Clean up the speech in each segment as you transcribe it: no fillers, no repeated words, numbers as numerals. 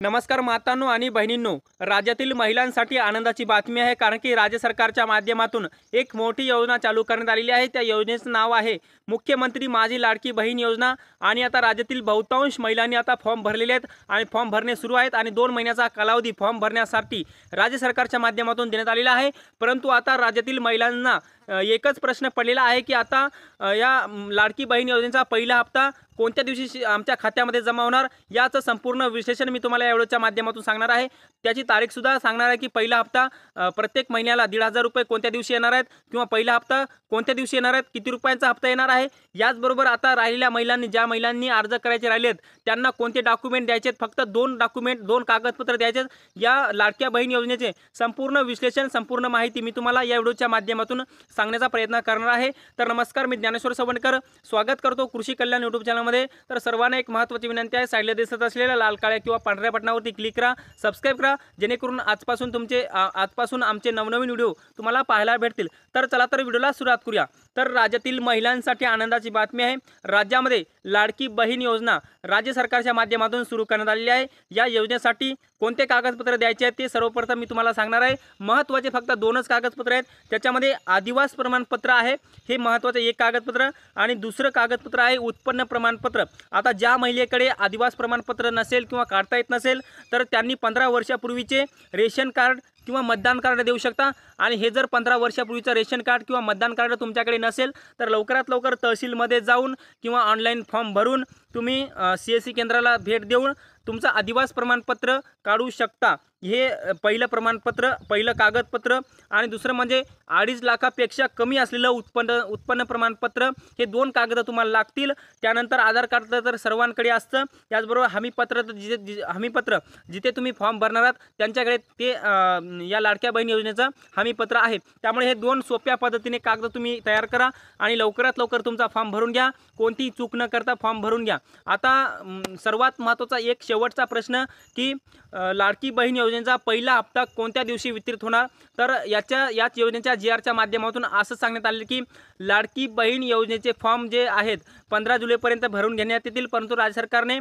नमस्कार मातांनो आणि बहिणींनो, राज्यातील महिलांसाठी आनंदाची बातमी आहे, कारण की राज्य सरकारच्या माध्यमातून एक मोठी योजना चालू करण्यात आलेली आहे। त्या योजनेचं नाव आहे मुख्यमंत्री माझी लाडकी बहीण योजना। आणि आता राज्यातील बहुतांश महिलांनी आता फॉर्म भरलेले आहेत आणि फॉर्म भरणे सुरू आहेत आणि 2 महिन्याचा कालावधी फॉर्म भरण्यासाठी राज्य सरकारच्या माध्यमातून देण्यात आलेला आहे। परंतु आता राज्यातील महिलांना एकच प्रश्न पडलेला आहे की आता या लाडकी बहीण योजनेचा पहिला हप्ता कोणत्या दिवशी आमच्या खात्यामध्ये जमा होणार, याचं संपूर्ण विश्लेषण मी तुम्हाला या व्हिडिओच्या माध्यमातून सांगणार आहे। त्याची तारीख सुद्धा सांगणार आहे की पहिला हप्ता प्रत्येक महिन्याला 1,500 रुपये कोणत्या दिवशी येणार आहेत किंवा पहिला हप्ता कोणत्या दिवशी येणार आहेत, किती रुपयांचा हप्ता येणार आहे। याचबरोबर आता राहिलेल्या महिलांनी, ज्या महिलांनी अर्ज करायचे राहिलेत, त्यांना कोणते डॉक्युमेंट द्यायचे आहेत, फक्त 2 डॉक्युमेंट 2 कागदपत्र द्यायचे आहेत। या लाडक्या बहीण योजनेचे संपूर्ण विश्लेषण, संपूर्ण माहिती मी तुम्हाला या व्हिडिओच्या माध्यमातून सांगण्याचा प्रयत्न करणार आहे। तर नमस्कार, मी ज्ञानेश्वर सवणकर स्वागत करतो कृषी कल्याण यूट्यूब चॅनलमध्ये। तर सर्वांना एक महत्त्वाची विनंती आहे, साइडला दिसत असलेल्या लाल काळ्या किंवा पांढऱ्या बटनावरती क्लिक करा, सबस्क्राइब करा, जेणेकरून आजपासून आमचे नवनवीन व्हिडिओ तुम्हाला पाहायला भेटतील। तर चला तर व्हिडिओला सुरुवात करूया। तर राज्यातील महिलांसाठी आनंदाची बातमी आहे। राज्यामध्ये लाडकी बहीण योजना राज्य सरकारच्या माध्यमातून सुरू करण्यात आलेली आहे। या योजनेसाठी कोणते कागदपत्र द्यायचे आहेत ते सर्वप्रथम मी तुम्हाला सांगणार आहे। महत्त्वाचे फक्त 2च कागदपत्र आहेत। त्याच्यामध्ये आदिवासी प्रमाणपत्र आहे, हे महत्त्वाचे एक कागदपत्र, आणि दुसरं कागदपत्र आहे उत्पन्न प्रमाणपत्र। आता ज्या महिलेकडे आदिवासी प्रमाणपत्र नसेल किंवा काढता येत नसेल, तर त्यांनी 15 वर्षापूर्वीचे रेशन कार्ड किंवा मतदान कार्ड देऊ शकता। आणि हे जर 15 वर्षापूर्वीचं रेशन कार्ड किंवा मतदान कार्ड तुमच्याकडे नसेल, तर लवकरात लवकर तहसीलमध्ये जाऊन किंवा ऑनलाईन फॉर्म भरून तुम्ही CSC केंद्राला भेट देऊन तुमचं आदिवासी प्रमाणपत्र काढू शकता। हे पहिलं प्रमाणपत्र, पहिलं कागदपत्र। आणि दुसरं म्हणजे 2.5 लाखापेक्षा कमी असलेलं उत्पन्न प्रमाणपत्र, हे 2 कागद तुम्हाला लागतील। त्यानंतर आधार कार्ड तर सर्वांकडे असतं, त्याचबरोबर हमीपत्र जिथे तुम्ही फॉर्म भरणार आहात त्यांच्याकडे ते या लाडक्या बहीण योजनेचं हमीपत्र आहे। त्यामुळे हे 2 सोप्या पद्धतीने कागद तुम्ही तयार करा आणि लवकरात लवकर तुमचा फॉर्म भरून घ्या, कोणतीही चूक न करता फॉर्म भरून घ्या। आता सर्वात महत्त्वाचा एक शेवटचा प्रश्न की लाडकी बहीण योजनेचा पहिला हप्ता कोणत्या दिवशी वितरित होणार। तर याच योजनेच्या GRच्या माध्यमातून असं सांगण्यात आले की लाडकी बहीण योजनेचे फॉर्म जे आहेत 15 जुलैपर्यंत भरून घेण्यात येतील। परंतु राज्य सरकारने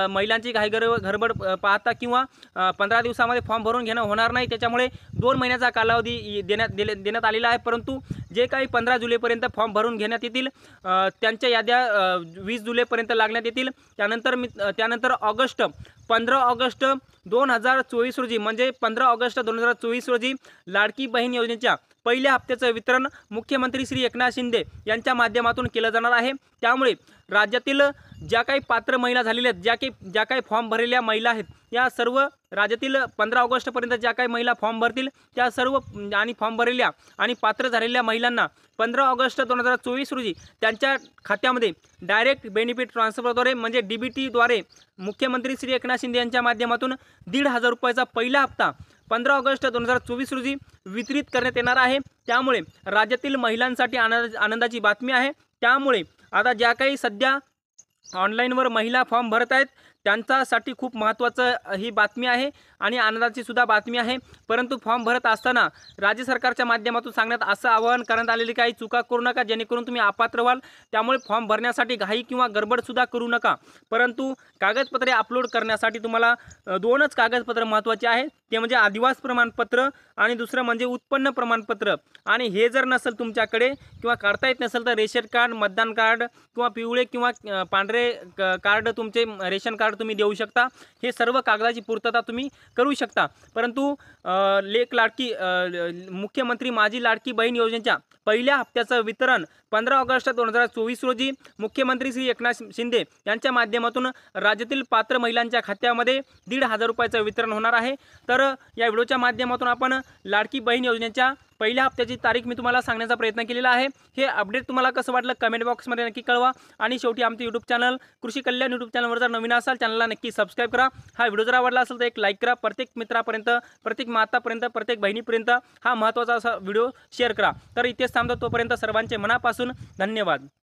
महिलांची घाईगडबड पाहता किंवा 15 दिवसामध्ये फॉर्म भरून घेणं होणार नाही, त्याच्यामुळे 2 महिन्याचा कालावधी देण्यात आलेला आहे। परंतु जे काही 15 जुलैपर्यंत फॉर्म भरून घेण्यात येतील त्यांच्या याद्या 20 जुलैपर्यंत लागण्यात येतील। त्यानंतर 15 ऑगस्ट 2024 रोजी, म्हणजे 15 ऑगस्ट 2024 रोजी लाडकी बहीण योजनेच्या पहिल्या हप्त्याचं वितरण मुख्यमंत्री श्री एकनाथ शिंदे यांच्या माध्यमातून केलं जाणार आहे। त्यामुळे राज्यातील ज्या काही पात्र महिला झालेल्या आहेत, ज्या काही फॉर्म भरलेल्या महिला आहेत, या सर्व राज्यातील 15 ऑगस्टपर्यंत ज्या काही महिला फॉर्म भरतील त्या सर्व आणि फॉर्म भरलेल्या आणि पात्र झालेल्या महिलांना 15 ऑगस्ट 2024 रोजी त्यांच्या खात्यामध्ये डायरेक्ट बेनिफिट ट्रान्सफरद्वारे, म्हणजे DBTद्वारे मुख्यमंत्री श्री एकनाथ शिंदे यांच्या माध्यमातून 1,500 रुपयाचा पहिला हप्ता 15 ऑगस्ट 2024 रोजी वितरित करण्यात येणार आहे। त्यामुळे राज्यातील महिलांसाठी आनंदाची बातमी आहे। त्यामुळे आता ज्या काही सध्या ऑनलाईनवर महिला फॉर्म भरत आहेत त्यांच्यासाठी खूप महत्त्वाचं ही बातमी आहे आणि आनंदाची सुद्धा बातमी आहे। परंतु फॉर्म भरत असताना राज्य सरकारच्या माध्यमातून सांगण्यात असं आवाहन करण्यात आलेली काही चुका करू नका, जेणेकरून तुम्ही अपात्र व्हाल। त्यामुळे फॉर्म भरण्यासाठी घाई किंवा गडबडसुद्धा करू नका। परंतु कागदपत्रे अपलोड करण्यासाठी तुम्हाला 2च कागदपत्र महत्त्वाचे आहे, ते म्हणजे आदिवासी प्रमाणपत्र आणि दुसरं म्हणजे उत्पन्न प्रमाणपत्र। आणि हे जर नसेल तुमच्याकडे किंवा काढता येत नसेल तर रेशन कार्ड, मतदान कार्ड किंवा पिवळे किंवा पांढरे कार्ड, तुमचे रेशन कार्ड तुम्ही देऊ शकता। हे सर्व कागदाची पूर्तता तुम्ही करू शकता। परंतु मुख्यमंत्री माझी लाडकी बहीण योजनेच्या पहिल्या हप्त्याचं वितरण 15 ऑगस्ट 2024 रोजी मुख्यमंत्री श्री एकनाथ शिंदे यांच्या माध्यमातून राज्यातील पात्र महिलांच्या खात्यामध्ये 1,500 रुपयाचं वितरण होणार आहे। तर या व्हिडिओच्या माध्यमातून आपण लाडकी बहीण योजनेच्या पहिल्या हप्त्याची तारीख मी तुम्हाला सांगण्याचा प्रयत्न केलेला आहे। हे अपडेट तुम्हाला कसं वाटलं कमेंट बॉक्समध्ये नक्की कळवा। आणि शेवटी आमचं यूट्यूब चॅनल कृषी कल्याण यूट्यूब चॅनलवर जर नवीन असाल चॅनलला नक्की सबस्क्राइब करा। हा व्हिडिओ जर आवडला असेल तर एक लाईक करा, प्रत्येक मित्रापर्यंत, प्रत्येक मातापर्यंत, प्रत्येक बहिणीपर्यंत हा महत्त्वाचा असा व्हिडिओ शेअर करा। तर इथेच थांबतो, तोपर्यंत सर्वांचे मनापासून धन्यवाद।